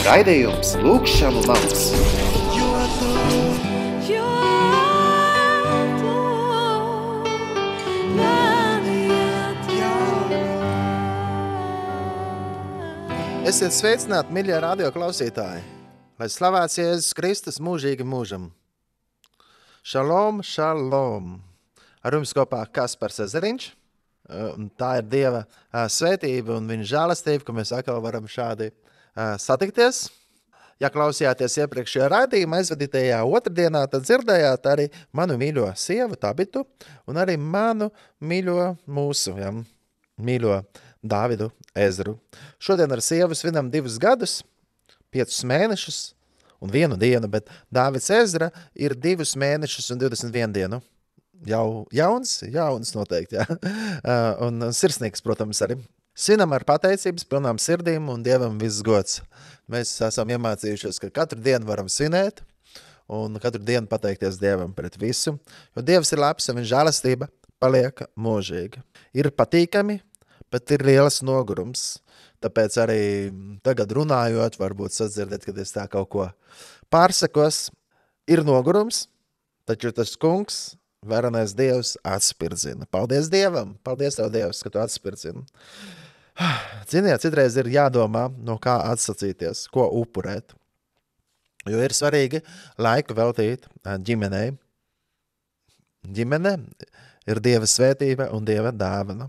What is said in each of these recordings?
Raidījums Lūkšanu lauks. Esiet sveicināti, mīļie radio klausītāji, lai slavēts Jēzus Kristus mūžīgi mūžam. Šalom, šalom. Ar jums kopā Kaspars Ezeriņš. Tā ir Dieva svētība un viņa žēlastība, ka mēs atkal varam šādi satikties. Ja klausījāties iepriekšējā raidījumā aizvadītajā otrdienā, tad dzirdējāt arī manu mīļo sievu Tabitu un arī manu mīļo Dāvidu Ezru. Šodien ar sievu svinam 2 gadus, 5 mēnešus un 1 dienu, bet Dāvids Ezra ir 2 mēnešus un 21 dienu. Jau jauns noteikti, jā. Un sirsnīgs, protams, arī. Svinam ar pateicības pilnām sirdīm un Dievam viss gods. Mēs esam iemācījušies, ka katru dienu varam svinēt un katru dienu pateikties Dievam pret visu, jo Dievs ir labs un viņa žēlastība paliek mūžīga. Ir patīkami, bet ir liels nogurums. Tāpēc arī tagad runājot, varbūt sadzirdēt, kad es tā kaut ko pārsakos, ir nogurums, taču tas kungs, varenais Dievs, atspirdzina. Paldies Dievam! Paldies Tev, Dievs, ka Tu atspirdzini. Ziniet, citreiz ir jādomā, no kā atsacīties, ko upurēt. Jo ir svarīgi laiku veltīt ģimenei. Ģimene ir Dieva svētība un Dieva dāvana.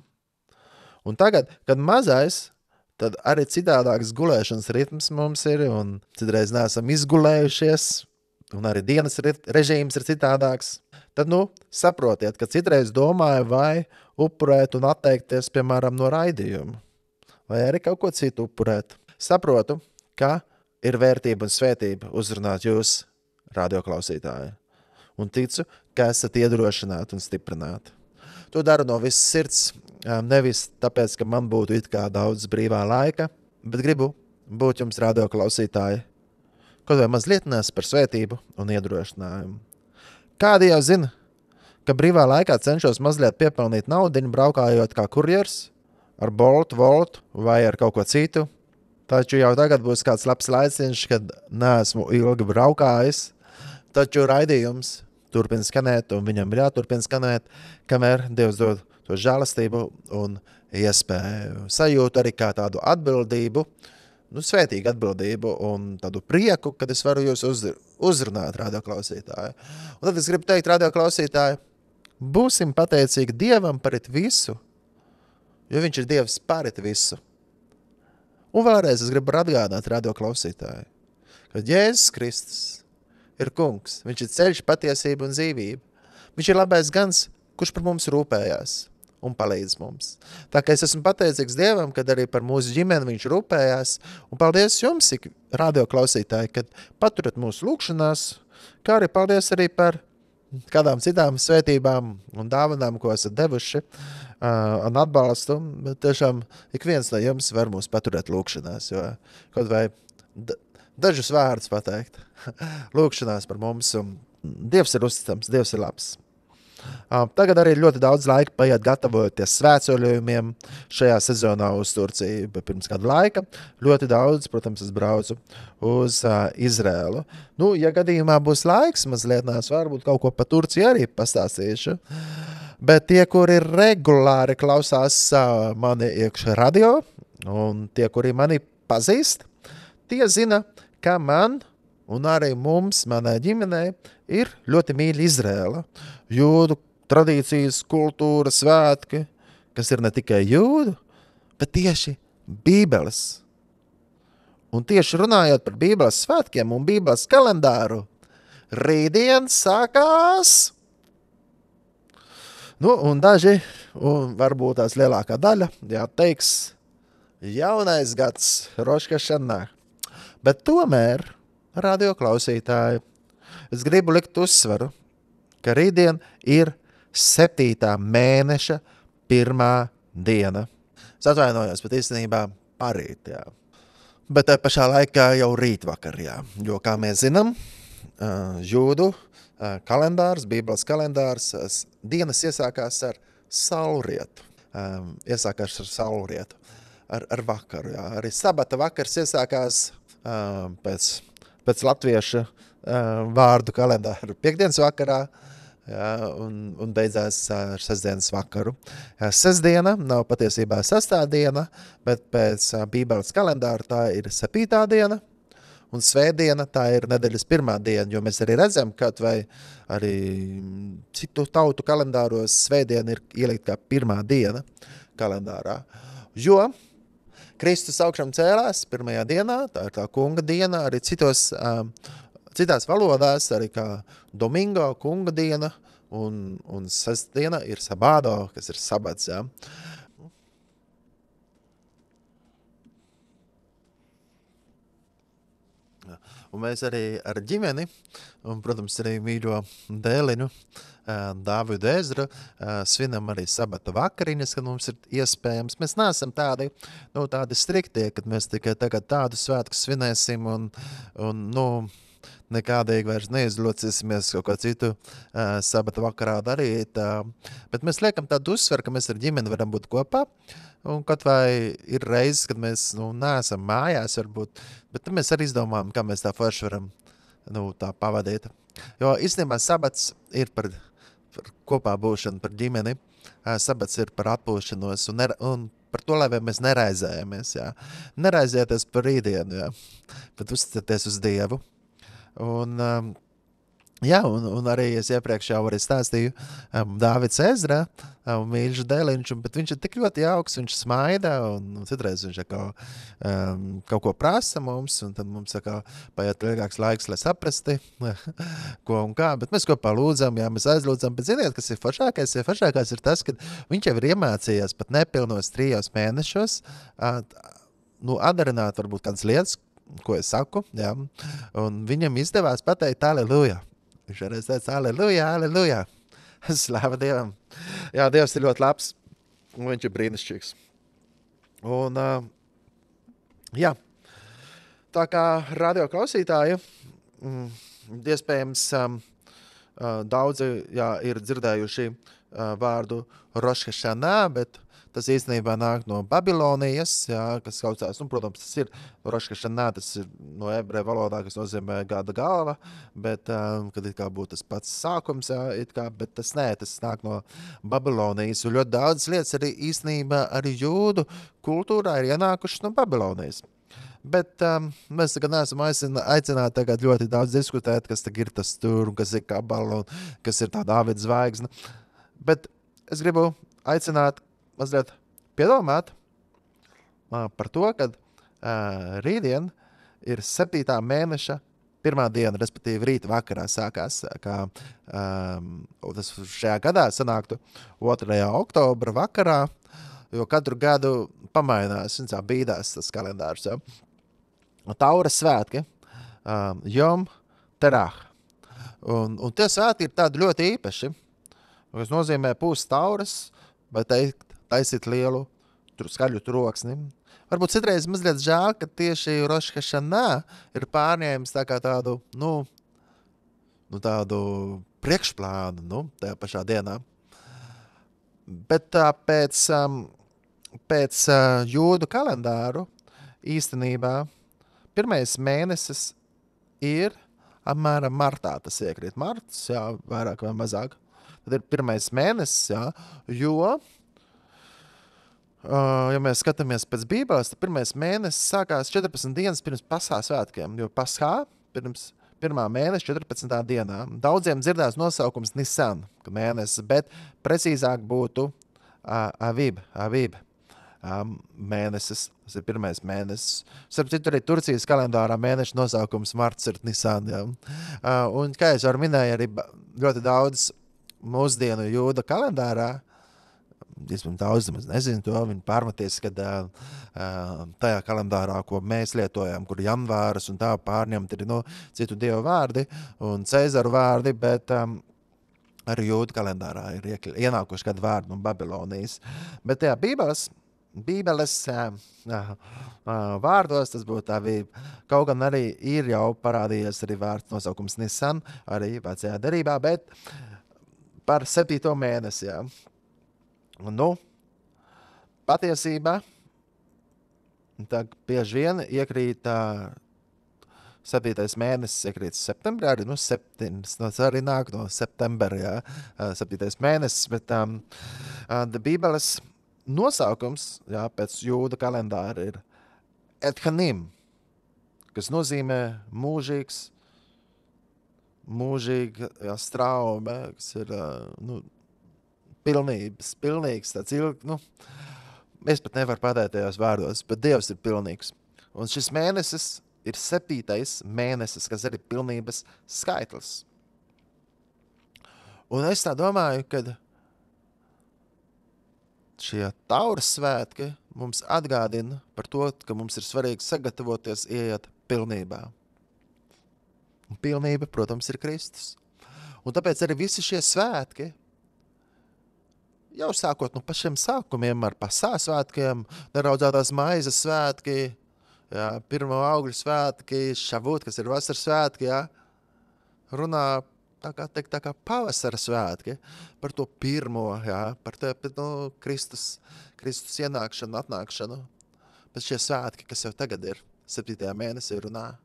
Un tagad, kad mazais, tad arī citādāks gulēšanas ritms mums ir, un citreiz neesam izgulējušies, un arī dienas režīms ir citādāks. Tad, saprotiet, ka citreiz domāju, vai upurēt un atteikties, piemēram, no raidījuma, vai arī kaut ko citu upurēt. Saprotu, ka ir vērtība un svētība uzrunāt jūs, radioklausītāji, un ticu, ka esat iedrošināti un stiprināti. To daru no visas sirds, nevis tāpēc, ka man būtu it kā daudz brīvā laika, bet gribu būt jums radioklausītāji, kaut vai mazliet nes par svētību un iedrošinājumu. Kādi jau zina, ka brīvā laikā cenšos mazliet piepelnīt naudiņu, braukājot kā kurjers, ar Bolt, Volt vai ar kaut ko citu, taču jau tagad būs kāds labs laiciņš, kad neesmu ilgi braukājis, taču raidījums turpina skanēt, un viņam ir jāturpina skanēt, kamēr Dievs dod to žēlastību un iespēju. Sajūtu arī kā tādu atbildību, svētīgu atbildību un tādu prieku, kad es varu jūs uzrunāt, radioklausītāji. Un tad es gribu teikt, radioklausītāji, būsim pateicīgi Dievam parit visu, jo viņš ir Dievs parit visu. Un vēlreiz es gribu atgādāt, radioklausītāji, ka Jēzus Kristus ir kungs, viņš ir ceļš, patiesība un dzīvība. Viņš ir labais gans, kurš par mums rūpējās un palīdz mums. Tā kā es esmu pateicīgs Dievam, kad arī par mūsu ģimeni viņš rūpējās, un paldies jums, radioklausītāji, kad paturat mūsu lūkšanās, kā arī paldies arī par kādām citām svētībām un dāvanām, ko esat devuši un atbalstu, bet tiešām ik viens no jums var mūs paturēt lūkšanās, jo kaut vai dažus vārdus pateikt. Lūkšanās par mums, un Dievs ir uzticams, Dievs ir labs. Tagad arī ļoti daudz laika paiet gatavoties svētceļojumiem šajā sezonā uz Turciju, bet pirms kāda laika ļoti daudz, protams, es braucu uz Izrēlu. Ja gadījumā būs laiks, mazliet varbūt kaut ko par Turciju arī pastāstīšu, bet tie, kuri regulāri klausās mani iekšā radio, un tie, kuri mani pazīst, tie zina, ka man un arī mums, manai ģimenei, ir ļoti mīļa Izrēla. Jūdu tradīcijas, kultūra, svētki, kas ir ne tikai jūdu, bet tieši Bībeles. Un tieši runājot par Bībeles svētkiem un Bībeles kalendāru, rītdien sākās, un daži, un varbūt tās lielākā daļa, teiks, jaunais gads, Roš Hašanah. Bet tomēr, radioklausītāji, es gribu likt uzsvaru, ka rītdien ir 7. mēneša 1. diena. Es atvainojos, bet īstenībā parīt, jā. Bet pašā laikā jau rītvakar, jā. Jo, kā mēs zinām, jūdu kalendārs, Bībeles kalendārs, dienas iesākās ar saulrietu. Ar vakaru, jā. Arī sabata vakars iesākās pēc latviešu vārdu kalendāru piekdienas vakarā, un beidzās ar sestdienas vakaru. Sestdiena nav patiesībā sastādiena, bet pēc Bībeles kalendāra tā ir 7. diena, un svētdiena tā ir nedēļas 1. diena, jo mēs arī redzam, kaut vai arī citu tautu kalendāros svētdiena ir ielikt kā 1. diena kalendārā. Jo Kristus augšām cēlās 1. dienā, tā ir tā kunga diena, arī citās valodās, arī kā domingo, kunga diena, un sestdiena ir sabādo, kas ir sabats, jā. Un mēs arī ar ģimeni, un, protams, arī mīļo dēliņu, Dāvidu Ezru, svinam arī sabata vakariņas, kad mums ir iespējams. Mēs neesam tādi striktie, kad mēs tikai tagad tādu svētku svinēsim un nekādīgi vairs neizlocīsimies kaut ko citu sabata vakarā darīt. Bet mēs liekam tādu uzsveru, ka mēs ar ģimeni varam būt kopā. Un kaut vai ir reizes, kad mēs neesam mājās varbūt, bet tad mēs arī izdomājam, kā mēs tā forši varam tā pavadīt. Jo īstenībā sabats ir par kopā būšanu, par ģimeni. Sabats ir par atpūšanos un par to, lai mēs neraizējamies. Jā. Neraizēties par rītdienu, jā. Bet uzticēties uz Dievu. Un arī es iepriekš jau arī stāstīju Dāvids Ezra, mīļš dēliņš, bet viņš ir tik ļoti jauks, viņš smaida, un citreiz viņš kaut ko prasa mums, un tad mums paiet ilgāks laiks, lai saprasti, ko un kā, bet mēs kopā lūdzam, jā, mēs aizlūdzam, bet ziniet, kas ir foršākais? Foršākais ir tas, ka viņš jau ir iemācījies pat nepilnos 3 mēnešos, atdarināt varbūt kādas lietas, ko es saku, jā, un viņam izdevās pateikt aleluja. Viņš arī teica, aleluja, aleluja. Slāva Dievam. Jā, Dievs ir ļoti labs, un viņš ir brīnišķīgs. Un, jā, tā kā radio klausītāji, iespējams, daudzi ir dzirdējuši vārdu Rosh Hashanā, bet tas īstenībā nāk no Babilonijas, jā, kas saucās, protams, tas ir Rosh Hashanā, tas ir no ebreju valodā, kas nozīmē gada galva, bet, kad it kā būtu tas pats sākums, jā, bet tas nāk no Babilonijas, un ļoti daudz lietas arī īstenībā arī jūdu kultūrā ir ienākušas no Babilonijas. Bet mēs tagad neesam aicināti tagad ļoti daudz diskutēt, kas tagad ir tas tur, kas ir kabala, un kas ir tā Dāvida zvaigzne, bet es gribu aicināt mazliet piedomāt par to, kad rītdien ir 7. mēneša 1. diena, respektīvi rīta vakarā sākās, kā tas šajā gadā sanāktu 2. oktobra vakarā, jo katru gadu pamainās, bīdās tas kalendārs. Ja? Taura svētki, Jom Terah. Un tie svētki ir tādi ļoti īpaši, kas nozīmē pūst tauras, vai taisīt lielu skaļu troksni. Varbūt citreiz mazliet žēl, ka tieši Rosh Hashanā ir pārņēmis tā kā tādu, tādu priekšplānu, tajā pašā dienā. Bet pēc jūdu kalendāru īstenībā 1. mēnesis ir apmēram martā, tas iekrīt marts, jā, vairāk vai mazāk. Tad ir 1. mēnesis, jā, jo, ja mēs skatāmies pēc Bībeles, tad 1. mēnesis sākās 14 dienas pirms Paskā svētkiem, jo Paskā pirms 1. mēneša 14. dienā. Daudziem dzirdās nosaukums Nisan mēnesis, bet precīzāk būtu Avib mēnesis, tas ir 1. mēnesis. Starp citu arī Turcijas kalendārā mēneša nosaukums marts ir Nisan, jā. Un, kā es jau minēju, arī ļoti daudz mūsdienu jūda kalendārā, diezgan daudz nezinu to, viņi pārmeties, kad tajā kalendārā, ko mēs lietojam, kur janvāras un tā pārņemt ir citu dievu vārdi un Cēzaru vārdi, bet arī jūda kalendārā ir ienākuši kādu vārdu no Babilonijas. Bet tajā Bībeles vārdos tas būtu tā kaut gan arī ir jau parādījies arī vārds nosaukums Nisan, arī vecajā derībā, bet par 7. mēnesi, jā. Patiesībā tā bieži vien iekrīt 7. mēnesis iekrīt septembrī, arī, 7, tas arī nāk no septembra, jā, 7. mēnesis, bet Bībeles nosaukums, jā, pēc jūda kalendāra ir Ethanim, kas nozīmē mūžīga straume, kas ir, pilnīgs, tāds ilgi, es pat nevaru pateikt tajos vārdos, bet Dievs ir pilnīgs. Un šis mēnesis ir 7. mēnesis, kas arī pilnības skaitlis. Un es tā domāju, ka šie Tauras svētki mums atgādina par to, ka mums ir svarīgi sagatavoties ieiet pilnībā. Un pilnība, protams, ir Kristus. Un tāpēc arī visi šie svētki, jau sākot no pašiem sākumiem ar pasāsvētkiem, neraudzētās maizes svētki, jā, pirmo augļu svētki, šavūt, kas ir vasaras svētki, jā, runā tā kā pavasara svētki, par to pirmo, jā, par to Kristus ienākšanu, atnākšanu. Bet šie svētki, kas jau tagad ir, 7. mēnesī runā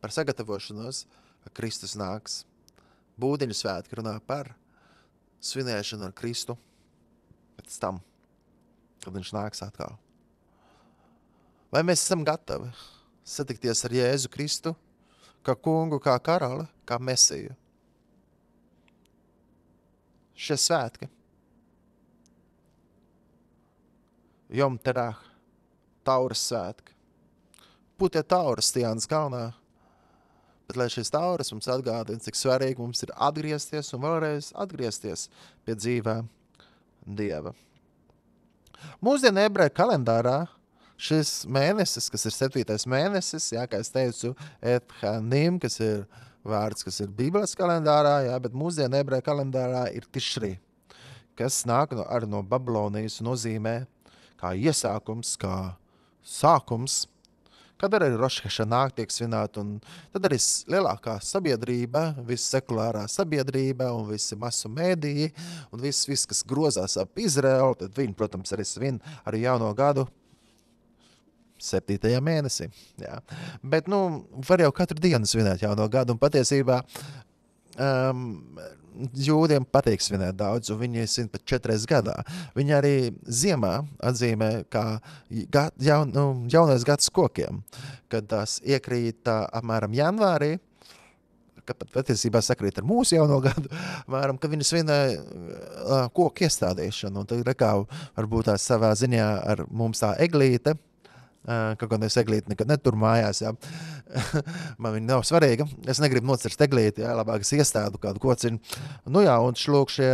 par sagatavošanos, ka Kristus nāks. Būdiņu svētki runā par svinēšanu ar Kristu pēc tam, kad viņš nāks atkal. Vai mēs esam gatavi satikties ar Jēzu Kristu, kā kungu, kā karali, kā mesiju? Šie svētki. Jom terah, Tauras svētki. Putie Tauras Tijānas kalnā. Bet lai šīs Tauras mums atgādina, cik svarīgi mums ir atgriezties un vēlreiz atgriezties pie dzīvā Dieva. Mūsdienu ebreju kalendārā šis mēnesis, kas ir 7. mēnesis, jā, kā es teicu, Ethanim, kas ir vārds, kas ir Bībeles kalendārā, jā, bet mūsdienu ebreju kalendārā ir Tišri, kas nāk arī no Babilonijas, nozīmē kā iesākums, kā sākums, kad arī Rosh Hašanah tiek svinēt, un tad arī lielākā sabiedrība, visa sekulārā sabiedrība un visi masu mēdīji, un viss, kas grozās ap Izraelu, tad viņi, protams, arī svin arī jauno gadu 7. mēnesī. Jā. Bet, var jau katru dienu svinēt jauno gadu, un patiesībā jūdiem patīk svinēt daudz, un viņi svin pat 4 gadā. Viņi arī ziemā atzīmē kā jaunais gads kokiem, kad tās iekrīt apmēram janvārī, kad pat patiesībā sakrīt ar mūsu jauno gadu, apmēram, kad viņi svinē koku iestādīšanu, un tad rekā varbūt tās savā ziņā ar mums tā eglīte, kaut gan es eglīti nekad neturu mājās, jā. Man viņa nav svarīga. Es negribu nocirst eglīti, jā, labāk es iestādu kādu kociņu. Un šlūk šie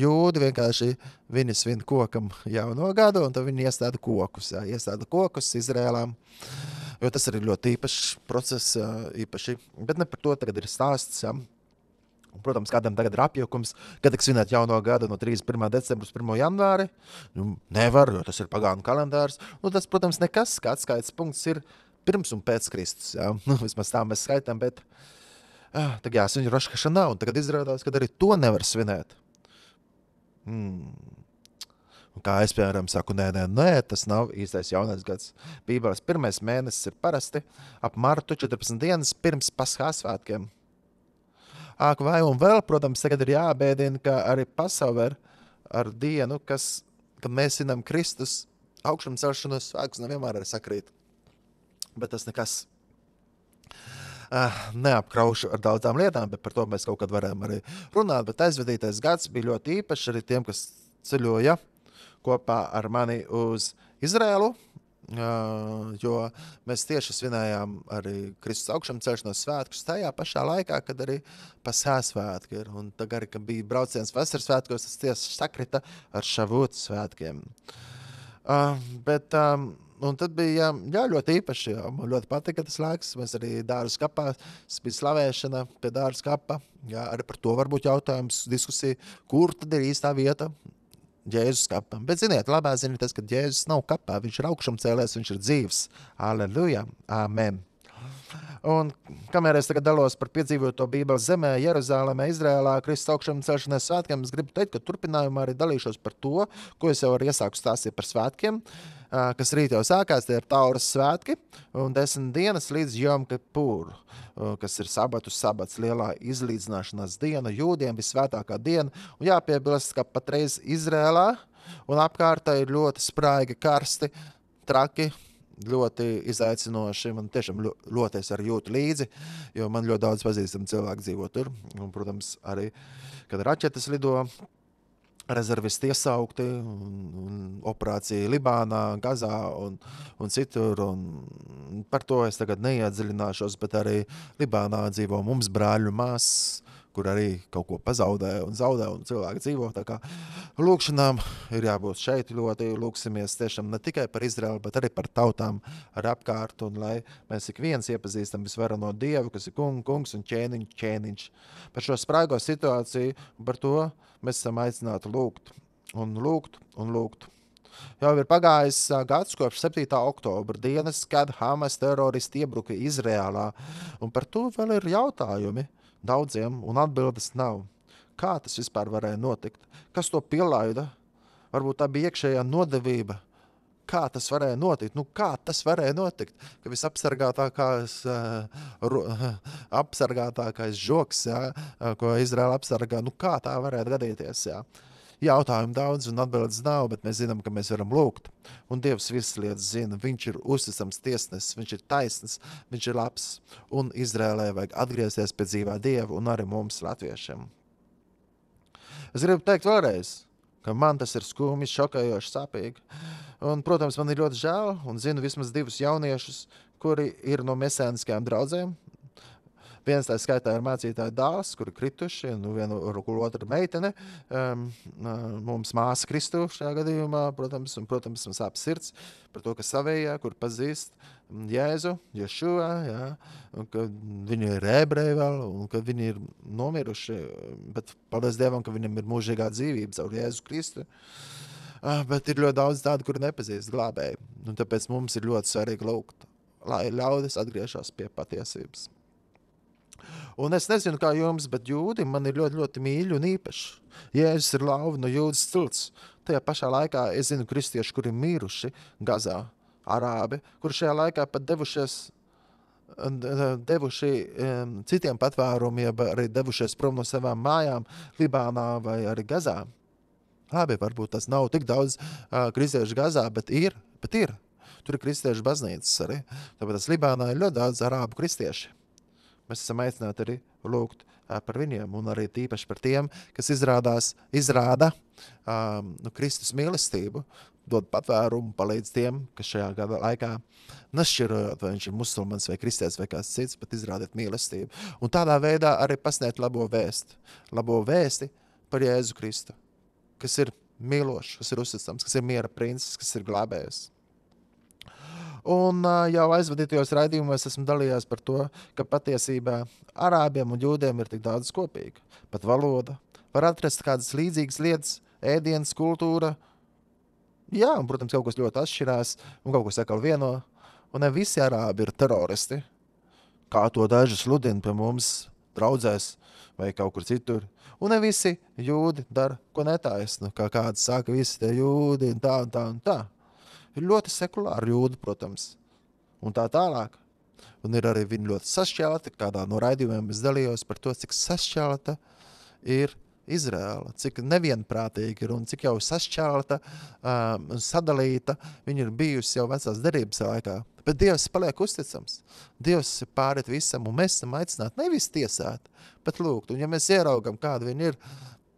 jūdi vienkārši viņi svin kokam jauno gadu, un tad viņi iestāda kokus, jā. Iestāda kokus Izrēlām, jo tas arī ļoti īpašs process, īpaši. Bet ne par to tagad ir stāsts, jā. Un, protams, kādam tagad ir apjukums, kad tiek svinēt jauno gadu no 31. decembra uz 1. janvāri. Nevar, jo tas ir pagānu kalendārs. Tas, protams, nekas, kā atskaites punkts ir pirms un pēc Kristus. Jā. Vismaz tā mēs skaitām, bet tagad jāsvin Rosh Hašanah, un tagad izrādās, kad arī to nevar svinēt. Un kā es, piemēram, saku, nē, tas nav īstais jaunais gads. Bībeles 1. mēnesis ir parasti ap martu 14 dienas pirms Paskās svētkiem. Vai un vēl, protams, tagad ir jābēdina, ka arī pasaulē ar dienu, kad mēs svinam Kristus augšām celšanos svētkus, nevienmēr arī sakrīt. Bet tas nekas neapkraušu ar daudzām lietām, bet par to mēs kaut kad varam arī runāt. Bet aizvadītais gads bija ļoti īpašs arī tiem, kas ceļoja kopā ar mani uz Izrēlu, jo mēs tieši svinējām arī Kristus augšām celšanos svētkus tajā pašā laikā, kad arī Pasās svētki ir. Un tagad arī, kad bija brauciens vasaras svētkos, tas tieši sakrita ar Šavūt svētkiem. Un tad bija ļoti īpaši, man ļoti patika tas laiks, mēs arī Dāras kapā, tas bija slavēšana pie Dāras kapa, arī par to varbūt jautājums, diskusija, kur tad ir īstā vieta Jēzus kapam. Bet ziniet, labā ziņa tas, ka Jēzus nav kapā, viņš ir augšām cēlēs, viņš ir dzīvs. Aleluja, amen. Un kamēr es tagad dalos par piedzīvoto Bībeles zemē, Jeruzālēmē, Izrēlā, Kristus augšām celšanās svētkiem, es gribu teikt, ka turpinājumā arī dalīšos par to, ko es jau arī iesāku stāstīt par svētkiem, kas rīt jau sākās, tie ir Tauras svētki, un 10 dienas līdz Jom Kipur, kas ir sabats, lielā izlīdzināšanās diena, jūdiem visvētākā diena, un jāpiebilst, ka patreiz Izrēlā un apkārtā ir ļoti spraigi, karsti, traki, ļoti izaicinoši. Man tiešām ļoti es arī jūtu līdzi, jo man ļoti daudz pazīstami cilvēki dzīvo tur. Un, protams, arī, kad raķetes lido, rezervisti iesaukti, un operācija Libānā, Gazā un citur. Un par to es tagad neiedziļināšos, bet arī Libānā dzīvo mums brāļu māsas, kur arī kaut ko pazaudē un zaudē, un cilvēki dzīvo. Tā kā lūkšanām ir jābūt šeit ļoti, lūksimies tiešām ne tikai par Izraelu, bet arī par tautām ar apkārt, un lai mēs ik viens iepazīstam visvarano Dievu, kas ir kungs un ķēniņš. Par šo spraigo situāciju, par to mēs esam aicināti lūgt. Jau ir pagājis gads kopš 7. oktobra dienas, kad Hamas teroristi iebruka Izrēlā, un par to vēl ir jautājumi daudziem, un atbildes nav. Kā tas vispār varēja notikt? Kas to pielaida? Varbūt tā bija iekšējā nodevība. Kā tas varēja notikt? Kā tas varēja notikt? Ka apsargātākais žoks, ko Izraela apsargā, kā tā varētu gadīties? Jautājumu daudz un atbildes nav, bet mēs zinām, ka mēs varam lūgt. Un Dievs visas lietas zina. Viņš ir uzticams tiesnesis, viņš ir taisns, viņš ir labs. Un Izrēlē vajag atgriezties pie dzīvā Dieva un arī mums, latviešiem. Es gribu teikt vēlreiz, ka man tas ir skumji, šokējoši, sāpīgi. Un, protams, man ir ļoti žēl un zinu vismaz 2 jauniešus, kuri ir no mesēniskajām draudzēm. Viens tā skaitā ir mācītāja dāls, kuri krituši, vienu otra meitene, mums māsa Kristu šajā gadījumā, protams, man sāp sirds par to, ka savējā, kur pazīst Jēzu, Ješua, un ka viņi ir ebreji vēl, un ka viņi ir nomiruši, bet paldies Dievam, ka viņam ir mūžīgā dzīvība caur Jēzu Kristu. Bet ir ļoti daudz tādu, kuri nepazīst glābēju, un tāpēc mums ir ļoti svarīgi lūgt, lai ļaudis atgriežas pie patiesības. Un es nezinu, kā jums, bet jūdi man ir ļoti, ļoti mīļi un īpaši. Jēzus ir lauva no Jūdas cilts. Tajā pašā laikā es zinu kristieši, kuri miruši Gazā, arābi, kuri šajā laikā pat devuši citiem patvērumiem, arī devušies prom no savām mājām Libānā vai arī Gazā. Labi, varbūt tas nav tik daudz kristiešu Gazā, bet ir. Tur ir kristiešu baznīcas arī. Tāpēc Libānā ir ļoti daudz arābu kristieši. Mēs esam aicināti arī lūgt par viņiem un arī tīpaši par tiem, kas izrāda Kristus mīlestību, dod patvērumu, palīdz tiem, kas šajā gada laikā nešķirojot, vai viņš ir musulmanis vai kristietis vai kāds cits, bet izrādīt mīlestību. Un tādā veidā arī pasniegt labo vēsti par Jēzu Kristu, kas ir mīlošs, kas ir uzticams, kas ir miera princis, kas ir glābējs. Un jau aizvadītajos raidījumos esmu dalījās par to, ka patiesībā arābiem un jūdiem ir tik daudz kopīgi. Pat valoda. Var atrast kādas līdzīgas lietas, ēdienas, kultūra. Jā, un, protams, kaut kas ļoti atšķirās un kaut kas atkal vieno. Un ne visi arābi ir teroristi, kā to daži sludina pie mums draudzēs vai kaut kur citur. Un ne visi jūdi dara, ko netaisnu, kā kāds saka, visi tie jūdi un tā. Ir ļoti sekulāri jūdi, protams, un tā tālāk. Un ir arī viņi ļoti sašķelti, kādā no raidījumiem es dalījos par to, cik sašķelta ir Izrēla, cik nevienprātīgi ir un cik jau sašķelta un sadalīta viņi ir bijusi jau vecās derības laikā. Bet Dievs paliek uzticams. Dievs ir pārēt visam, un mēs esam aicināti nevis tiesāt, bet lūgt. Un ja mēs ieraugam, kāda viņi ir,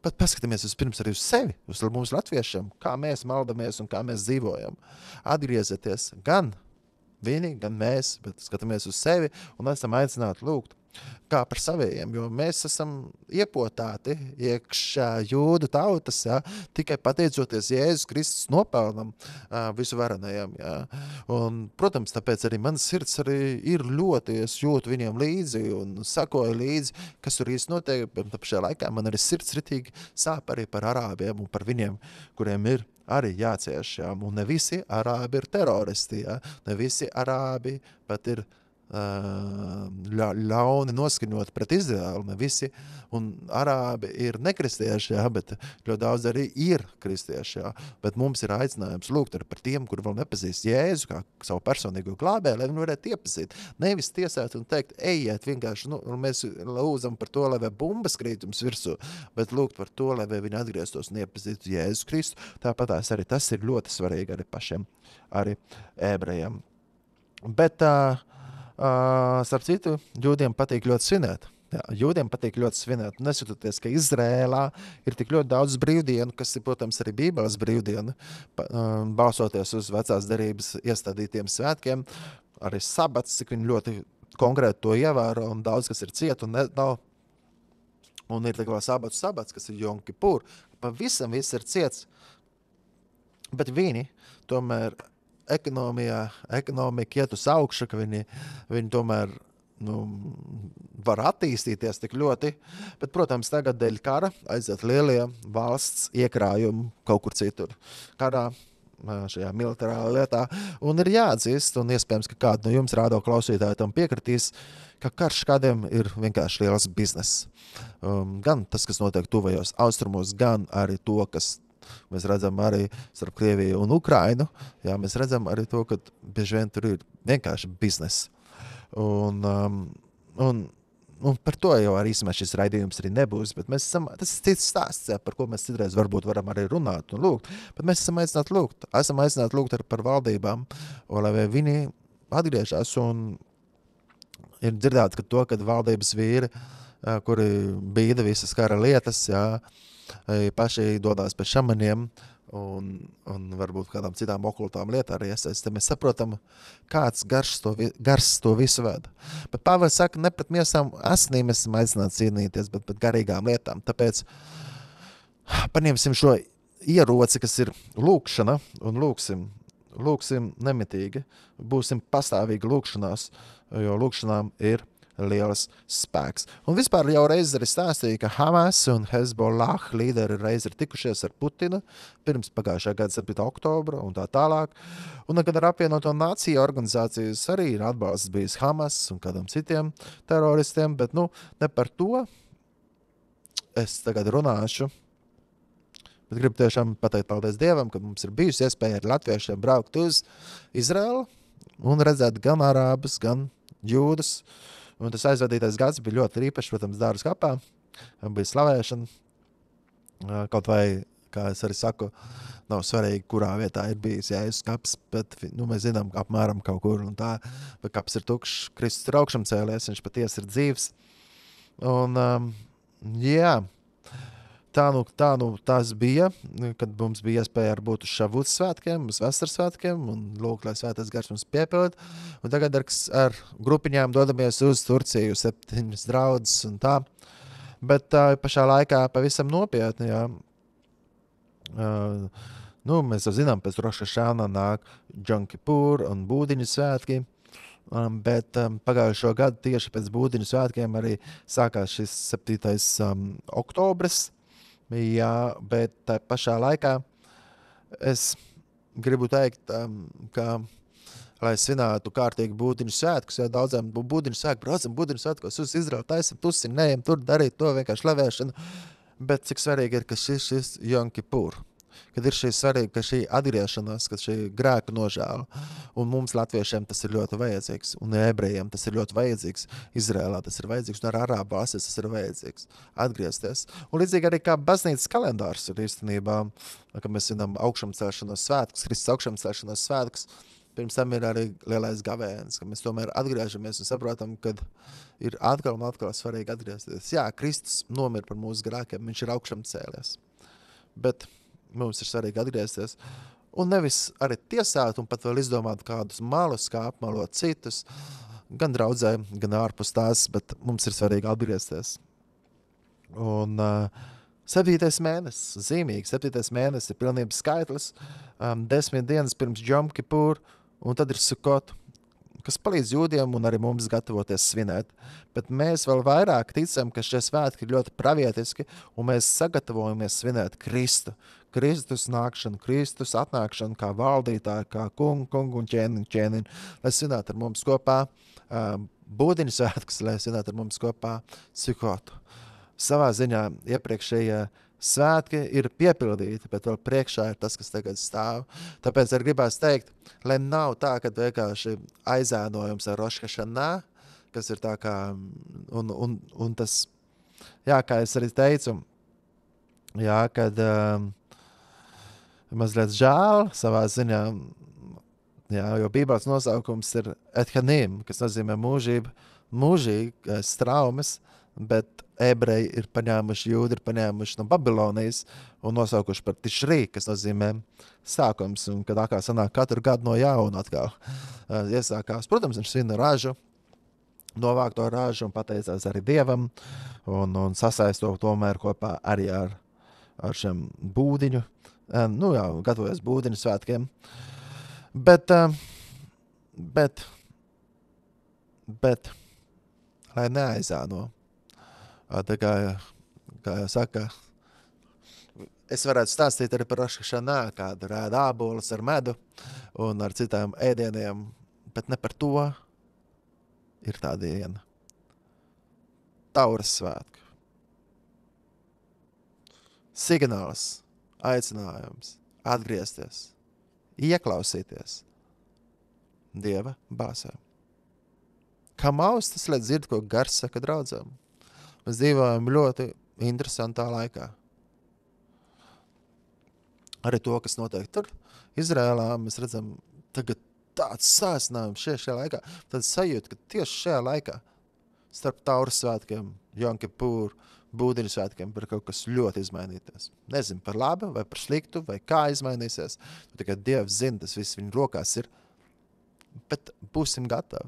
pat paskatāmies vispirms arī uz sevi, uz mums latviešiem, kā mēs maldamies un kā mēs dzīvojam. Atgriezieties gan viņi, gan mēs, bet skatāmies uz sevi un esam aicināti lūgt. Kā par savējiem, jo mēs esam iepotāti iekšā jūdu tautas, tikai pateicoties Jēzus Kristus nopelnam visu varenajam. Un, protams, tāpēc arī mans sirds arī ir ļoti, es jūtu viņiem līdzi un sakoju līdzi, kas tur īsti notiek, bet šajā laikā man arī sirds ritīgi sāp arī par arābiem un par viņiem, kuriem ir arī jācieš, un ne visi arābi ir teroristi, ne visi arābi pat ir ļauni noskaņot pret Izraēlu, ne visi, un arābi ir nekristieši, jā, bet ļoti daudz arī ir kristieši, jā, bet mums ir aicinājums lūgt arī par tiem, kuri vēl nepazīst Jēzu kā savu personīgo glābēju, lai viņi varētu iepazīt, nevis tiesāt un teikt, ejiet vienkārši, mēs lūdzam par to, lai vai bumbas krītums virsū, bet lūgt par to, lai vai viņi atgrieztos un iepazītu Jēzu Kristu, tāpatās arī tas ir ļoti svarīgi arī pašiem, arī ebrejiem. Bet starp citu, jūdiem patīk ļoti svinēt. Jā, jūdiem patīk ļoti svinēt. Neskatoties, ka Izrēlā ir tik ļoti daudz brīvdienu, kas ir, protams, arī Bībeles brīvdiena, balsoties uz vecās derības iestādītiem svētkiem, arī sabats, cik viņi ļoti konkrēti to ievēro, un daudz, kas ir ciet, un nav. Un ir tā sabats, kas ir Jom Kipur. Pavisam viss ir ciets. Bet viņi tomēr ekonomika iet uz augšu, ka viņi tomēr var attīstīties tik ļoti, bet, protams, tagad dēļ kara aiziet lielie valsts iekrājumi kaut kur citur. Karā, šajā militārā lietā, un ir jāatzīst, un iespējams, ka kādu no jums rādo klausītāji tam piekritīs, ka karš kādiem ir vienkārši liels biznes. Gan tas, kas notiek tuvajos austrumos, gan arī to, kas mēs redzam arī starp Krieviju un Ukrainu, jā, mēs redzam arī to, ka bieži vien tur ir vienkārši biznes. Un par to jau arī šis raidījums arī nebūs, bet tas ir cits stāsts, jā, par ko mēs citreiz varbūt varam arī runāt un lūgt, bet mēs esam aicināti lūgt arī par valdībām, lai viņi atgriežas un ir dzirdēts, kad valdības vīri, kuri bīda visas kara lietas, jā, paši dodās pēc šamaniem un varbūt kādām citām okultām lietām arī iesaistīt. Mēs saprotam, kāds gars to visu veda. Bet Pāvils saka, ne pret miesām asinīm esam aicināti cīnīties, bet pret garīgām lietām. Tāpēc paņemsim šo ieroci, kas ir lūkšana, un lūksim nemitīgi. Būsim pastāvīgi lūkšanās, jo lūkšanām ir liels spēks. Un vispār jau reiz arī stāstīja, ka Hamas un Hezbollah līderi reiz ir tikušies ar Putinu pirms pagājušā gada 7. oktobra un tā tālāk. Un kad ar apvienoto nāciju organizācijas arī ir atbalsts bijis Hamas un kādam citiem teroristiem, bet ne par to es tagad runāšu. Bet gribu tiešām pateikt paldies Dievam, ka mums ir bijusi iespēja ar latviešiem braukt uz Izraelu un redzēt gan arābus, gan jūdus. Un tas aizvadītais gads bija ļoti īpašs, protams, Dāras kapā. Bija slavēšana. Kaut vai, kā es arī saku, nav svarīgi, kurā vietā ir bijis Jēzus kaps, bet mēs zinām, ka apmēram kaut kur un tā, bet kaps ir tukšs, Kristus ir augšām cēlies, viņš patiesi ir dzīvs. Un, jā, tas bija, kad mums bija iespēja būt uz Šavuts svētkiem, uz vasaras svētkiem, un lūk, lai svētais gars mums piepild. Un tagad ar grupiņām dodamies uz Turciju, 7 draudzes un tā. Bet pašā laikā pavisam nopietni, jā. Mēs jau zinām, pēc Roša Šāna nāk Jom Kipur un Būdiņu svētki. Bet pagājušo gadu tieši pēc Būdiņu svētkiem arī sākās šis 7. oktobris. Jā, bet tā pašā laikā es gribu teikt, ka, lai svinētu kārtīgi Būdiņu svētkus, jo daudzām Būdiņu svētku, braucam Būdiņu svētkos uz Izraelu, taisam tusi, neejam tur darīt to vienkārši slavēšanu, bet cik svarīgi ir, ka šis Jom Kipur, kad ir šī svarīga, ka šī atgriešanās, ka šī grēka nožēla, un mums latviešiem tas ir ļoti vajadzīgs, un ebrejiem tas ir ļoti vajadzīgs, Izrēlā tas ir vajadzīgs, un ar arābu valstis tas ir vajadzīgs, atgriezties. Un līdzīgi arī kā baznīcas kalendārs ir īstenībā, ka mēs zinām augšamcelšanos svētkus, Kristus augšamcelšanos svētkus, pirms tam ir arī lielais gavēns, ka mēs tomēr atgriežamies un saprotam, kad ir atkal un atkal svarīgi atgriezties. Jā, Kristus nomir par mūsu grēkiem, viņš ir augšamcēlies, bet mums ir svarīgi atgriezties un nevis arī tiesāt un pat vēl izdomāt kādus malus, kā apmalot citus, gan draudzē, gan ārpus tās, bet mums ir svarīgi atgriezties. Un 7. mēnesis, zīmīgi, 7. mēnesis ir pilnības skaitlis, 10 dienas pirms Jom Kipur, un tad ir Sukot, kas palīdz jūdiem un arī mums gatavoties svinēt. Bet mēs vēl vairāk ticam, ka šie svētki ir ļoti pravietiski, un mēs sagatavojamies svinēt Kristu, Kristus nākšanu, Kristus atnākšanu kā valdītāju, kā kungu un ķēniņu, lai svinētu ar mums kopā Būdiņu svētkus, lai svinētu ar mums kopā Sukotu. Savā ziņā iepriekšējie svētki ir piepildīti, bet vēl priekšā ir tas, kas tagad stāv. Tāpēc arī gribās teikt, lai nav tā, ka vienkārši aizēnojums ar Rosh Hashanā, kas ir tā kā, un tas, jā, kā es arī teicu, jā, kad mazliet žēl savā ziņā, jā, jo Bībeles nosaukums ir Ethanim, kas nozīmē mūžīgas traumas, bet ebreji ir paņēmuši, jūdi ir paņēmuši no Babilonijas un nosaukuši par Tišrī, kas nozīmē sākums, un kad atkal sanāk katru gadu no jauna atkal iesākās. Protams, viņš svina ražu, novāk to ražu un pateicās arī Dievam, un sasaisto tomēr kopā arī ar šiem būdiņu, gatavojas būdiņu svētkiem. Bet, lai neaizāno, tā kā jau saka, es varētu stāstīt arī par Rosh Hashanā, kāda rēda ābolus ar medu un ar citām ēdieniem, bet ne par to ir tā diena. Tauras svētku. Signāls, aicinājums, atgriezties, ieklausīties Dieva bāsē. Kā maustas, lai dzird, ko gars saka draudzām. Mēs dzīvojam ļoti interesantā laikā. Arī to, kas notiek tur, Izrēlā, mēs redzam tagad tāds sāsinājums šajā laikā. Tad sajūt, ka tieši šajā laikā starp Tauras svētkiem, Jom Kipur, Būdiņu svētkiem par kaut kas ļoti izmainīties. Nezinu, par labu vai par sliktu, vai kā izmainīsies. Tikai Dievs zina, tas viss viņa rokās ir. Bet būsim gatavi.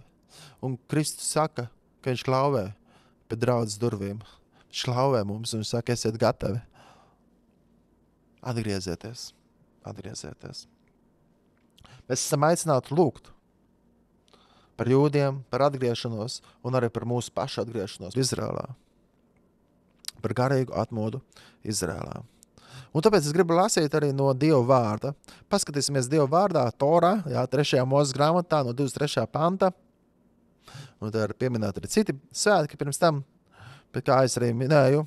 Un Kristus saka, ka viņš klauvē pie draudzes durvīm. Viņš klauvē mums un viņš saka, esiet gatavi. Atgriezieties. Mēs esam aicināti lūgt par jūdiem, par atgriešanos un arī par mūsu pašu atgriešanos Izrēlā. Par garīgu atmodu Izrēlā. Un tāpēc es gribu lasīt arī no Dieva vārda. Paskatīsimies Dieva vārdā, Torā, 3. Mūzes grāmatā, no 23. panta. Un tā ir pieminēti arī citi svētki pirms tam, bet kā es arī minēju,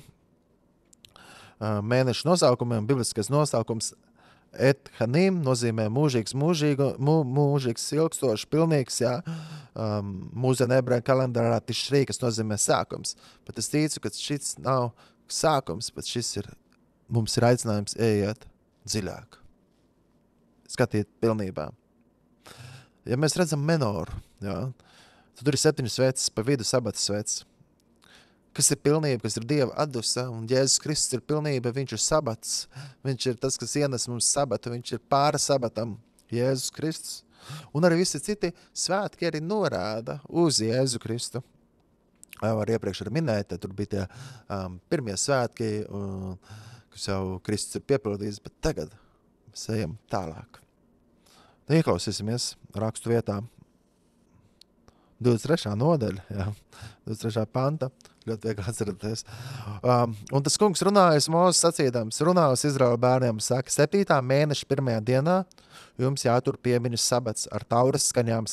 mēnešu nosaukumiem, bibliskais nosaukums Ethanim nozīmē mūžīgs, ilgstošs, pilnīgs, mūsdienu ebreju kalendārā Tišrī, kas nozīmē sākums. Bet es ticu, ka šis nav sākums, bet mums ir aicinājums ieiet dziļāk. Skatīt pilnībā. Ja mēs redzam menoru, tad tur ir 7 sveces, pa vidu sabatas sveces. Kas ir pilnība, kas ir Dieva atdusa, un Jēzus Kristus ir pilnība, viņš ir sabats, viņš ir tas, kas ienes mums sabatu, viņš ir pāri sabatam, Jēzus Kristus. Un arī visi citi svētki arī norāda uz Jēzu Kristu. Var iepriekš arī minēt, tur bija tie pirmie svētki, kas jau Kristus ir piepildījis, bet tagad mēs ejam tālāk. Ieklausīsimies rakstu vietā. 23. nodaļa, 23. panta, ļoti viegli atceraties. Un tas kungs runājas Mūzes sacīdams, runājas Izraēla bērniem, saka, 7. mēneša 1. dienā jums jātur piemiņas sabats ar tauras skaņām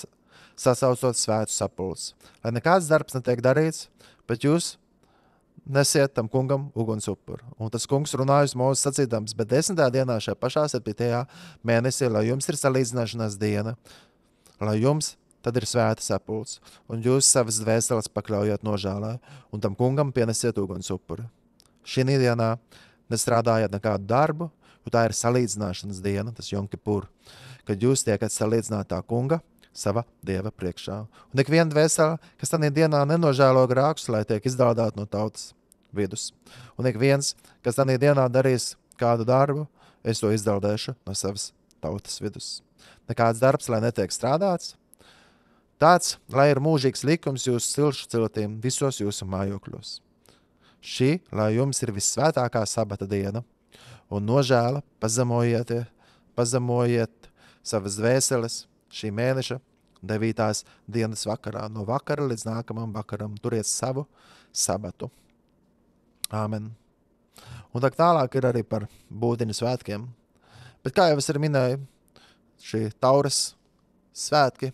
sasaucot svētu sapulces. Lai nekāds darbs netiek darīts, bet jūs nesiet tam kungam uguns upuru. Un tas kungs runājas Mūzes sacīdams, bet 10. dienā šajā pašā 7. mēnesī, lai jums ir salīdzināšanās diena, lai jums tad ir svēta sapulce, un jūs savas dvēseles pakļaujat nožēlē, un tam kungam pienesiet uguns upuri. Šī dienā nestrādājat nekādu darbu, jo tā ir salīdzināšanas diena, tas Jom Kipur, kad jūs tiekat salīdzināt tā kunga sava Dieva priekšā. Un ik viena dvēsele, kas tādā dienā nenožēlo grākus, lai tiek izdādāt no tautas vidus. Un ik viens, kas tādā dienā darīs kādu darbu, es to izdaldēšu no savas tautas vidus. Nekāds darbs, lai netiek strādāts, tāds, lai ir mūžīgs likums jūsu cilšu ciltīm visos jūsu mājokļos. Šī, lai jums ir vissvētākā sabata diena, un nožēla pazemojiet savas dvēseles šī mēneša 9. dienas vakarā. No vakara līdz nākamam vakaram turiet savu sabatu. Āmen. Un tālāk ir arī par Būdiņu svētkiem. Bet kā jau es arī minēju, šī Tauras svētki,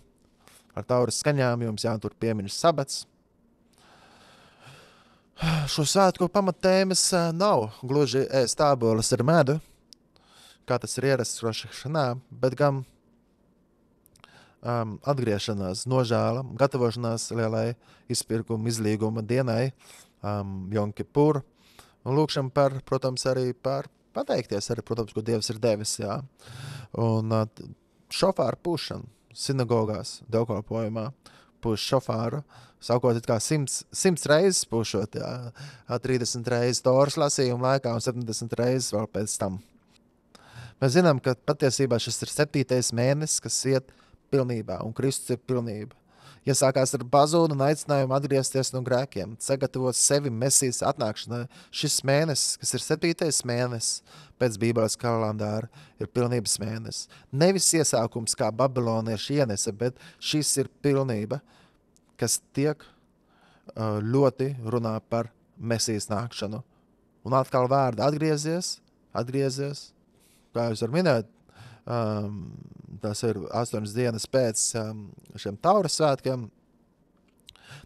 ar Tauras skaņām jums jātur piemiņas sabats. Šo svētku pamattēmas nav gluži ēst āboles ar medu, kā tas ir ierasts rošanā, bet gan atgriešanās, nožēla, gatavošanās lielai izpirkuma izlīguma dienai, Jom Kipur, un lūkšam par, protams, arī par pateikties, arī, protams, ko Dievs ir devis, jā. Un šofāru pušana sinagogās, dievkalpojumā, puš šofāru, saukot it kā 100 reizes pušot, jā, 30 reizes Toras lasījuma laikā un 70 reizes vēl pēc tam. Mēs zinām, ka patiesībā šis ir 7. mēnesis, kas iet pilnībā, un Kristus ir pilnība. Iesākās ar bazūnu un aicinājumu atgriezties no grēkiem, sagatavot sevi Mesijas atnākšanai. Šis mēnesis, kas ir 7. mēnesis pēc Bībeles kalendāra, ir pilnības mēnesis. Nevis iesākums, kā babilonieši ienesa, bet šis ir pilnība, kas tiek ļoti runā par Mesijas nākšanu. Un atkal vārdi atgriezies, kā jūs var minēt, tas ir 8 dienas pēc šiem Tauras svētkiem.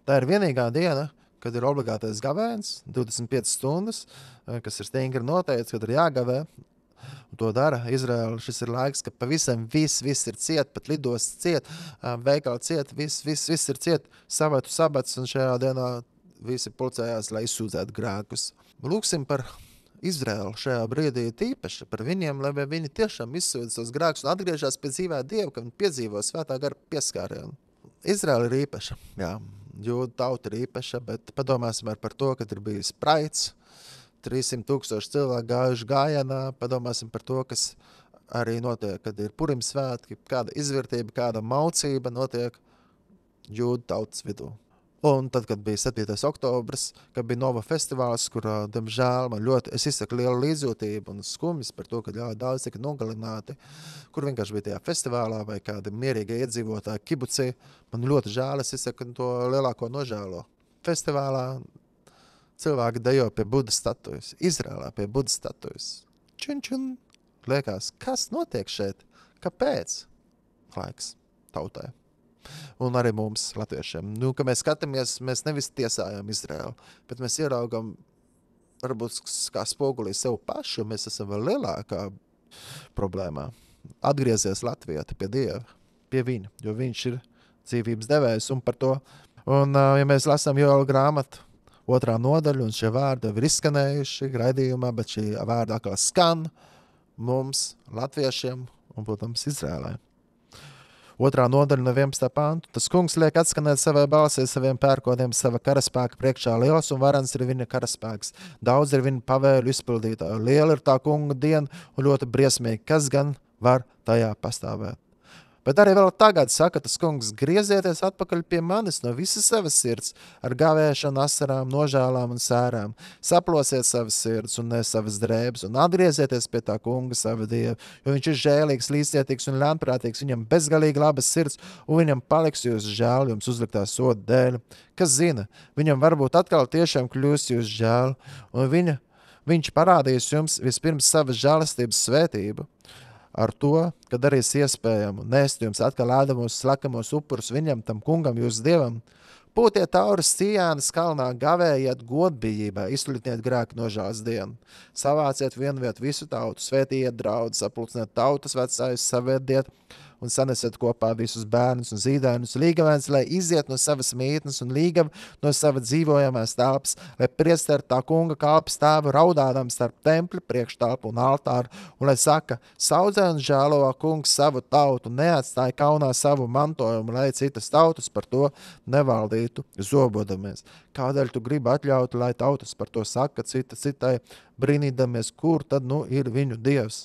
Tā ir vienīgā diena, kad ir obligātais gavēns, 25 stundas, kas ir stingri noteikts, kad ir jāgavē. Un to dara Izraēla. Šis ir laiks, ka pavisam viss ir ciet, pat lidos ciet, veikali ciet, viss ir ciet, savētu sabats, un šajā dienā visi pulcējās, lai izsūdzētu grēkus. Lūksim par Izraēlu šajā brīdī tīpaši par viņiem, lai viņi tiešām izsūdz tos grēkus un atgriežas pie dzīvē Dievu, ka viņi piedzīvo svētā gara pieskārienu. Izraēla ir īpaša, jā, Jūda tauta ir īpaša, bet padomāsim par to, kad ir bijis praids, 300,000 cilvēku gājuši gājienā, padomāsim par to, kas arī notiek, kad ir Purim svētki, kāda izvērtība, kāda maucība notiek Jūda tautas vidū. Un tad, kad bija 7. oktobrs, kad bija Nova festivāls, kur, diemžēl, es izsaku lielu līdzjūtību un skumjas par to, ka daudz tika nogalināti, kur vienkārši bija tajā festivālā vai kādi mierīgie iedzīvotāji kibucī. Man ļoti žēl, es izsaku to lielāko nožēlo. Festivālā cilvēki dejo pie Budas statujas, Izrēlā pie Budas statujas. Čun. Liekas, kas notiek šeit? Kāpēc? Laiks tautai. Un arī mums, latviešiem. Ka mēs skatāmies, mēs nevis tiesājam Izraēlu, bet mēs ieraugam, varbūt kā spogulī sev pašu, mēs esam vēl lielākā problēmā. Atgriezies latvieti pie Dieva, pie viņa, jo viņš ir dzīvības devējs un par to. Un, ja mēs lasām Joela grāmatu 2. nodaļu, un šie vārdi ir izskanējuši raidījumā, bet šī vārda atkal skan mums, latviešiem un, protams, Izraēlai. 2. nodaļa no 11. pantu. Tas kungs liek atskanēt savai balsī, saviem pērkodiem, sava karaspēka priekšā. Liels un varens ir viņa karaspēks. Daudz ir viņa pavēļu izpildītāju. Liela ir tā kunga diena un ļoti briesmīgi. Kas gan var tajā pastāvēt? Bet arī vēl tagad saka tas kungs, griezieties atpakaļ pie manis no visas savas sirds, ar gavēšanu, asarām, nožēlām un sērām. Saplosiet savas sirds un ne savas drēbes un atgriezieties pie tā kunga sava Dieva, jo viņš ir žēlīgs, līdzcietīgs un ļaunprātīgs, viņam bezgalīgi labas sirds un viņam paliks jūs žēl jums uzliktā soda dēļ. Kas zina, viņam varbūt atkal tiešām kļūs jūs žēl un viņš parādīs jums vispirms savas žēlastības svētību. Ar to, ka darīs iespējamu nest jums atkal ēdamos slakamos upurus viņam, tam kungam, jūsu Dievam. Pūtiet Tauras Cijānas kalnā, gavējiet godbijībā, izsludiniet grēku nožēlas dienu. Savāciet vienviet visu tautu, svētījiet draudus, sapulciniet tautas vecājus, savēdiet un sanesiet kopā visus bērnus un zīdainus, līgavēns, lai iziet no savas mītnes un līgav no sava dzīvojamās telpas, lai priesteri tā kunga kalpi stāvu raudādam starp templi, priekštelpu un altāru, un lai saka, saudzē un žēlo kungs savu tautu, neatstāja kaunā savu mantojumu, lai citas tautas par to nevaldītu, zobodamies. Kādēļ tu gribi atļaut, lai tautas par to saka citai, brīnīdamies, kur tad ir viņu Dievs?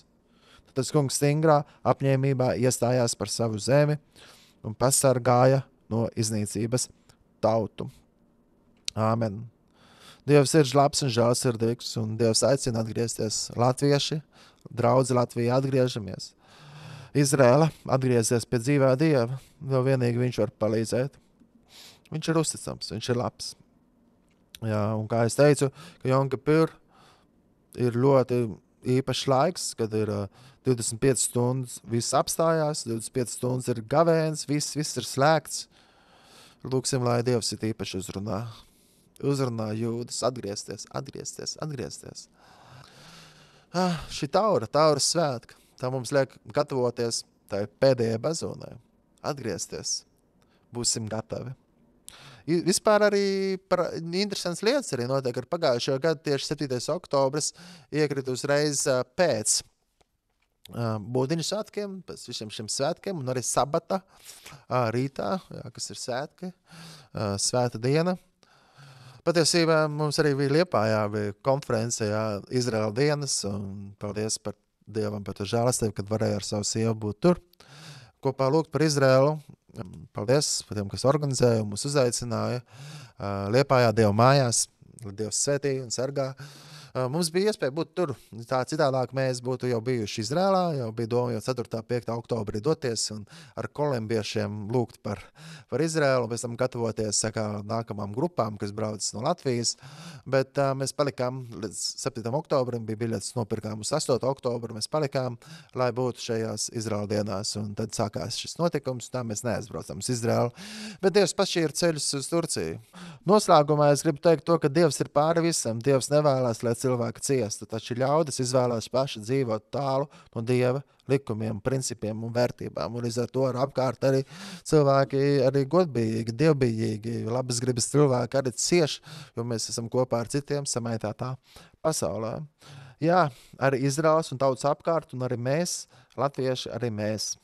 Tas kungs stingrā apņēmībā iestājās par savu zemi un pasargāja no iznīcības tautu. Āmen. Dievs ir labs un žēlsirdīgs, un Dievs aicina atgriezties latvieši, draudzi Latvijā atgriežamies. Izrēla atgriezies pie dzīvā Dieva, jo vienīgi viņš var palīdzēt. Viņš ir uzticams, viņš ir labs. Jā, un kā es teicu, ka Jom Kipur ir ļoti īpašs laiks, kad ir 25 stundas, viss apstājās, 25 stundas ir gavēns, viss ir slēgts. Lūksim, lai Dievs ir īpaši uzrunā jūdas, atgriezties. Šī taura svētka, tā mums liek gatavoties tai pēdējai bezonai, atgriezties, būsim gatavi. Vispār arī par interesants lietas arī notiek ar pagājušo gadu, tieši 7. oktobris iekrit uzreiz pēc Būdiņu svētkiem, pēc visiem šiem svētkiem, un arī sabata rītā, kas ir svētki, svēta diena. Patiesībā mums arī bija Liepājā, bija konference, Izraēla dienas, un paldies par Dievam par to žēlastību, kad varēja ar savu sievu būt tur. Kopā lūgt par Izraēlu. Paldies par tiem, kas organizēja un mūs uzaicināja. Liepājā Dieva mājās, lai Dievs svētī un sargā. Mums bija iespēja būt tur. Tā citādāk mēs būtu jau bijuši Izrēlā, jau bija doma jau 4. 5. oktobrī doties un ar kolembiešiem lūgt par Izrēlu, pēc tam gatavoties nākamām grupām, kas brauc no Latvijas. Bet mēs palikām līdz 7. oktobrim, bija biļetes nopirkām uz 8. oktobru, mēs palikām, lai būtu šajās Izrēla dienās. Un tad sākās šis notikums, tā mēs neaizbraucam uz Izrēlu. Bet Dievs pašķīra ceļus uz Turciju. Noslēgumā es gribu teikt to, ka Dievs ir pāri visam. Dievs nevēlas, lai cilvēki ciestu, taču ļaudis izvēlās paši dzīvot tālu no Dieva likumiem, principiem un vērtībām. Un līdz ar to apkārt arī cilvēki arī godbijīgi, dievbijīgi, labas gribas cilvēki arī cieši, jo mēs esam kopā ar citiem samaitātā pasaulē. Jā, arī Izraels un tautas apkārt, un arī mēs, latvieši, arī mēs.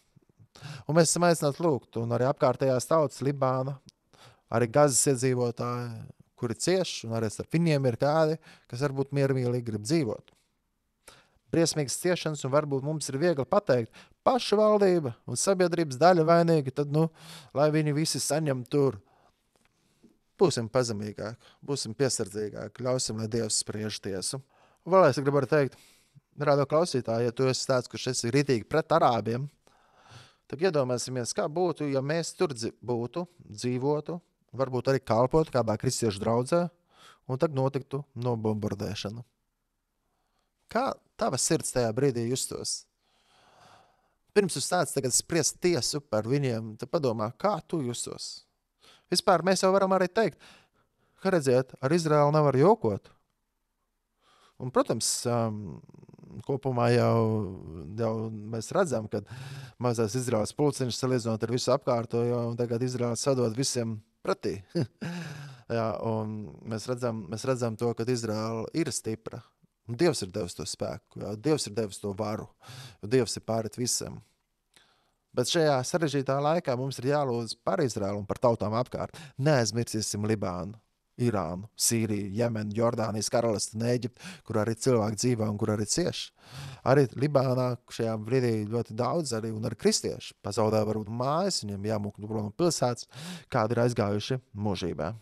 Un mēs esam aicināti lūgt, un arī apkārtējās tautas Libāna, arī Gazas iedzīvotāji, kuri cieši, un arī ar viņiem ir kādi, kas varbūt miermīlīgi grib dzīvot. Briesmīgas ciešanas, un varbūt mums ir viegli pateikt, paša valdība un sabiedrības daļa vainīgi, tad, lai viņi visi saņem tur. Būsim pazemīgāki, būsim piesardzīgāki, ļausim, lai Dievs spriež tiesu. Un vēl es gribu teikt, rādo klausītāji, ja tu esi tāds, kurš esi ritīgi pret arābiem, tad iedomāsimies, kā būtu, ja mēs tur būtu, dzīvotu, varbūt arī kalpot kādā kristiešu draudzē, un tad notiktu nobombardēšana. Kā tava sirds tajā brīdī justos? Pirms tu sāc tagad spriest tiesu par viņiem, tad padomā, kā tu justos? Vispār mēs jau varam arī teikt, ka redziet, ar Izraēlu nevar jokot. Un, protams, kopumā jau mēs redzam, ka mazās Izraēlas pulciņš salīdzinot ar visu apkārtojo, un tagad Izraēls sadod visiem pretī. Jā, un mēs redzam to, ka Izraēla ir stipra. Un Dievs ir devis to spēku, jā, Dievs ir devis to varu, jo Dievs ir pārit visam. Bet šajā sarežģītā laikā mums ir jālūdz par Izraēlu un par tautām apkārt. Neaizmirsīsim Libānu, Irānu, Sīriju, Jemenu, Jordānijas karalisti un Ēģipti, kur arī cilvēki dzīvo un kur arī cieši. Arī Libānā šajā brīdī ļoti daudz arī un arī kristieši pazaudē varbūt mājas, viņiem jāmūk no pilsētas, kādi ir aizgājuši mūžībā.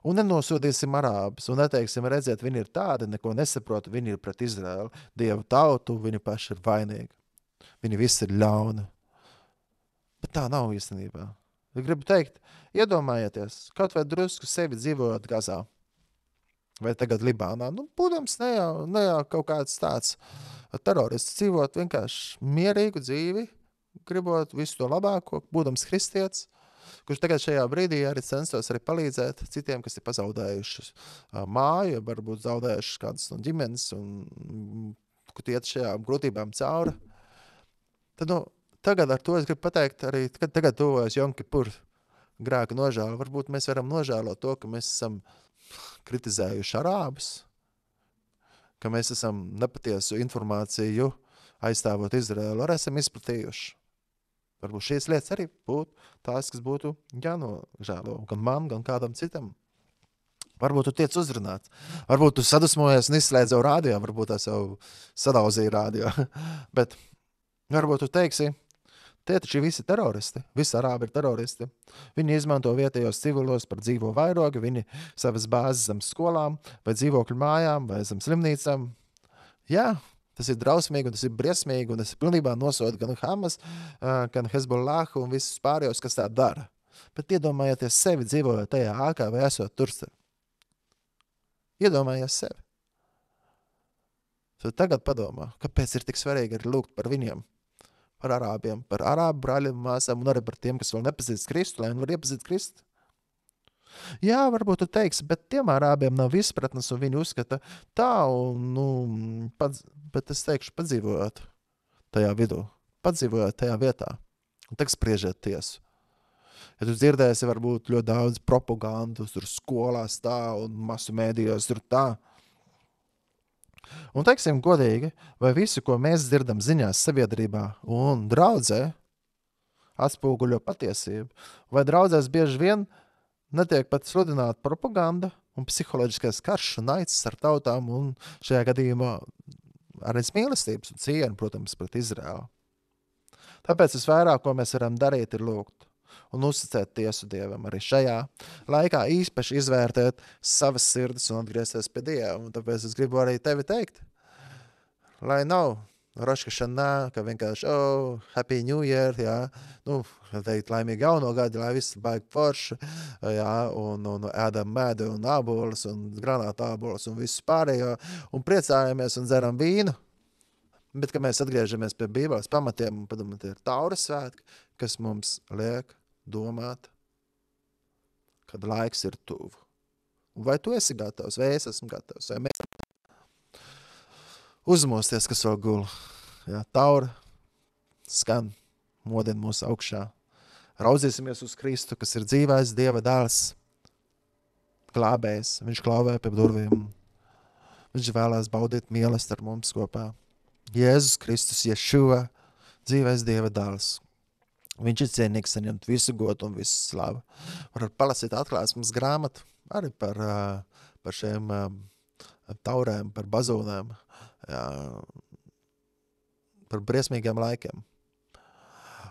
Un nenosodīsim arābus un neteiksim, redziet, viņi ir tādi, neko nesaprot, viņi ir pret Izraēlu, Dievu tautu, viņi paši ir vainīgi. Viņi visi ir ļauni. Bet tā nav īstenībā. Es gribu teikt, iedomājieties, kaut vai drusku sevi dzīvojot Gazā vai tagad Libānā. Būdams ne jau kaut kāds tāds terorists, dzīvot vienkārši mierīgu dzīvi, gribot visu to labāko, būdams kristietis, kurš tagad šajā brīdī arī censtos arī palīdzēt citiem, kas ir pazaudējuši māju, varbūt zaudējuši kādas no ģimenes un kur iet šajām grūtībām cauri. Tad, tagad ar to es gribu pateikt arī, kad tagad tuvojas Jom Kipur grēka nožēla. Varbūt mēs varam nožēlot to, ka mēs esam kritizējuši arābus, ka mēs esam nepatiesu informāciju aizstāvot Izraēlu, arī esam izplatījuši. Varbūt šīs lietas arī būtu tās, kas būtu jānožēlo, gan man, gan kādam citam. Varbūt tu tiec uzrunāts. Varbūt tu sadusmojies un izslēdz jau rādio, varbūt tās jau sadauzīja rādio. Bet varbūt tu teiksi, tie taču visi teroristi, visi arābi ir teroristi. Viņi izmanto vietējos civilos par dzīvo vairogu, viņi savas bāzes zem skolām, vai dzīvokļu mājām, vai zem slimnīcām. Jā, tas ir drausmīgi, un tas ir briesmīgi, un tas ir pilnībā nosoda gan Hamas, gan Hezbollah un visus pārējos, kas tā dara. Bet iedomājieties sevi dzīvojot tajā ākā vai esot tur. Iedomājies sevi. Tad tagad padomā, kāpēc ir tik svarīgi arī lūgt par viņiem, par arābiem, par arābu brāļiem, māsām un arī par tiem, kas vēl nepazīst Kristu, lai viņi var iepazīt Kristu. Jā, varbūt tu teiksi, bet tiem arābiem nav izpratnes un viņi uzskata tā, un, bet es teikšu, padzīvojot tajā vidū, padzīvojot tajā vietā un tagad spriežiet tiesu. Ja tu dzirdēsi varbūt ļoti daudz propagandas, tur skolās tā un masu mēdījos tur tā. Un teiksim godīgi, vai visu, ko mēs dzirdam ziņās sabiedrībā un draudzē, atspoguļo patiesību, vai draudzēs bieži vien netiek pat sludināta propaganda un psiholoģiskais karš un naids ar tautām un šajā gadījumā arī mīlestības un cienu, protams, pret Izraēlu. Tāpēc visvairāk, ko mēs varam darīt, ir lūgt un uzticēt tiesu Dievam arī šajā laikā, īpaši izvērtēt savas sirdis un atgriezties pie Dieva. Un tāpēc es gribu arī tevi teikt, lai nav Rosh Hashanah, ka vienkārši, Happy New Year, jā, teikt laimīgi jauno gadu, lai viss baigi forši, jā, un ēdam mēdu un ābolus un granātu ābolus un visu pārējo, un priecājamies un dzeram vīnu. Bet, kad mēs atgriežamies pie Bībeles pamatiem un padomāt, ir Tauras svētki, kas mums liek domāt, kad laiks ir tuvu. Vai tu esi gatavs, vai es esmu gatavs, vai mēs uzmosties, kas vēl gula. Jā, Taura skan, modina mūsu augšā. Raudzīsimies uz Kristu, kas ir dzīvais Dieva dēls, glābējs. Viņš klauvē pie durvīm. Viņš vēlās baudīt mīlestību ar mums kopā. Jēzus Kristus, Ješua, dzīvais Dieva dēls. Viņš ir cienīgs saņemt visu godu un visu slavu. Varat palasīt atklāsmes grāmatu arī par šiem taurēm, par bazūnēm, jā, par briesmīgiem laikiem.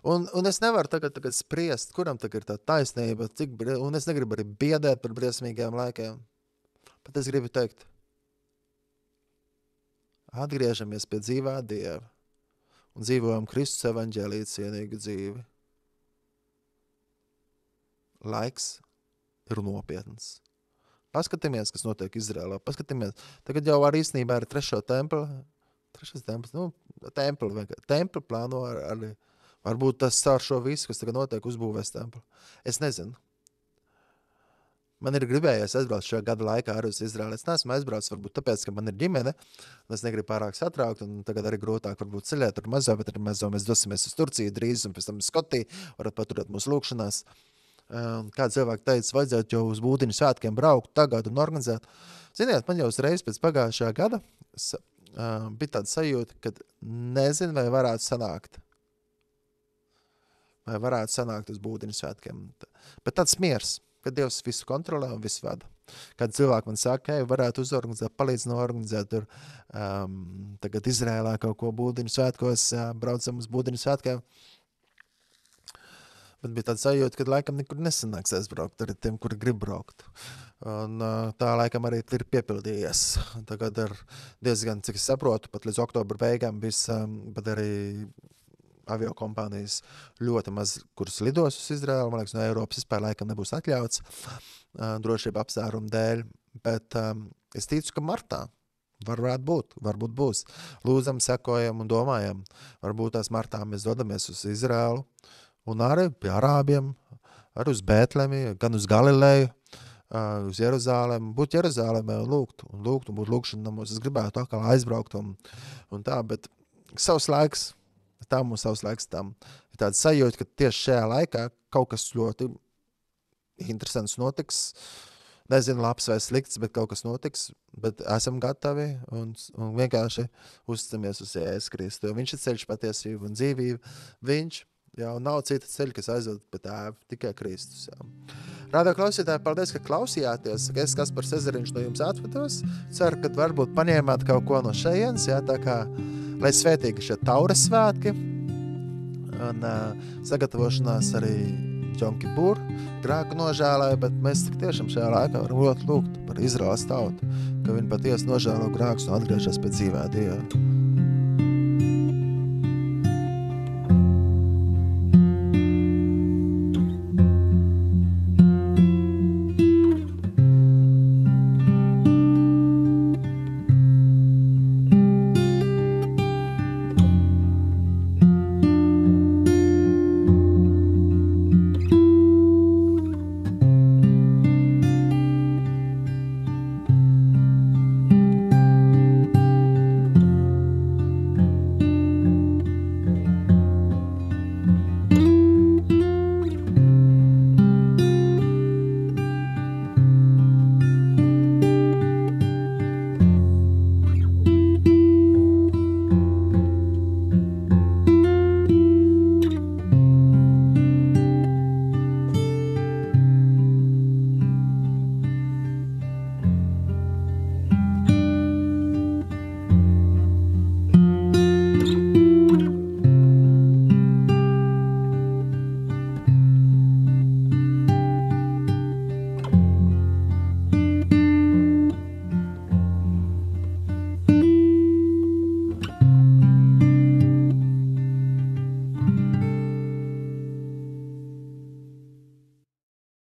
Un es nevaru tagad spriest, kuram tagad ir tā taisnība, un es negribu arī biedēt par briesmīgiem laikiem. Bet es gribu teikt, atgriežamies pie dzīvā Dieva un dzīvojam Kristus evaņģēlī cienīgu dzīvi. Laiks ir nopietns. Paskatāmies, kas notiek Izrēlā. Paskatāmies, tagad jau arī īstenībā ir trešais templis, templi plāno arī, varbūt tas ar šo visu, kas tagad notiek, uzbūvēs templi. Es nezinu. Man ir gribējies aizbraukt šajā gada laikā arī uz Izrēlu. Es neesmu aizbraucis, varbūt tāpēc, ka man ir ģimene, un es negribu pārāk satraukt, un tagad arī grūtāk varbūt ceļēt ar mazo, bet ar mazo mēs dosimies uz Turciju drīz, un pēc tam uz Skotiju, varat paturēt mūsu lūkšanās. Kāds cilvēki teica, vajadzētu jau uz Būdiņu svētkiem braukt tagad un organizēt. Ziniet, man jau uzreiz pēc pagājušā gada bija tāda sajūta, kad nezinu, vai varētu sanākt. Vai varētu sanākt uz Būdiņu svētkiem. Bet tāds miers, kad Dievs visu kontrolē un visu vada. Kad cilvēki man saka, varētu uzorganizēt, palīdz noorganizēt tur tagad Izrēlā kaut ko Būdiņu svētkos, braucam uz Būdiņu svētkiem. Bet bija tāda sajūta, ka laikam nekur nesanāks aizbraukt arī tiem, kuri grib braukt. Un tā laikam arī ir piepildījies. Tagad ir diezgan, cik es saprotu, pat līdz oktobra beigām pat arī aviokompānijas ļoti maz, kuras lidos uz Izraēlu. Man liekas, no Eiropas vispār laikam nebūs atļauts drošība apsvērumu dēļ. Bet es ticu, ka martā varbūt būs. Lūdzam, sekojam un domājam. Varbūt tās martā mēs dodamies uz Izraēlu. Un arī pie arābiem, arī uz Bētlemi, gan uz Galileju, uz Jeruzālēm. Būt Jeruzālēmē un lūgt un būt lūgšanamos. Es gribētu atkal aizbraukt un tā, bet savs laiks, tam un savs laiks tam. Ir tāda sajūta, ka tieši šajā laikā kaut kas ļoti interesants notiks. Nezinu, labs vai slikts, bet kaut kas notiks. Bet esam gatavi un vienkārši uzticamies uz Jēzus Kristu. Viņš ir ceļš, patiesība un dzīvība. Viņš jau nav cita ceļa, kas aizved pie Tēva, tikai Kristus. Jā. Radio klausītāji, paldies, ka klausījāties. Es Kaspars Ezeriņš no jums atvados. Ceru, ka varbūt paņēmāt kaut ko no šejienes, jā, tā kā, lai svētīgi šie Tauras svētki un sagatavošanās arī Jom Kipur, grēku nožēlē, bet mēs tik tiešām šajā laikā varam lūgt par Izraēlas tautu, ka viņi patiesi nožēlo grēkus un atgriežas pie dzīvē Dieva.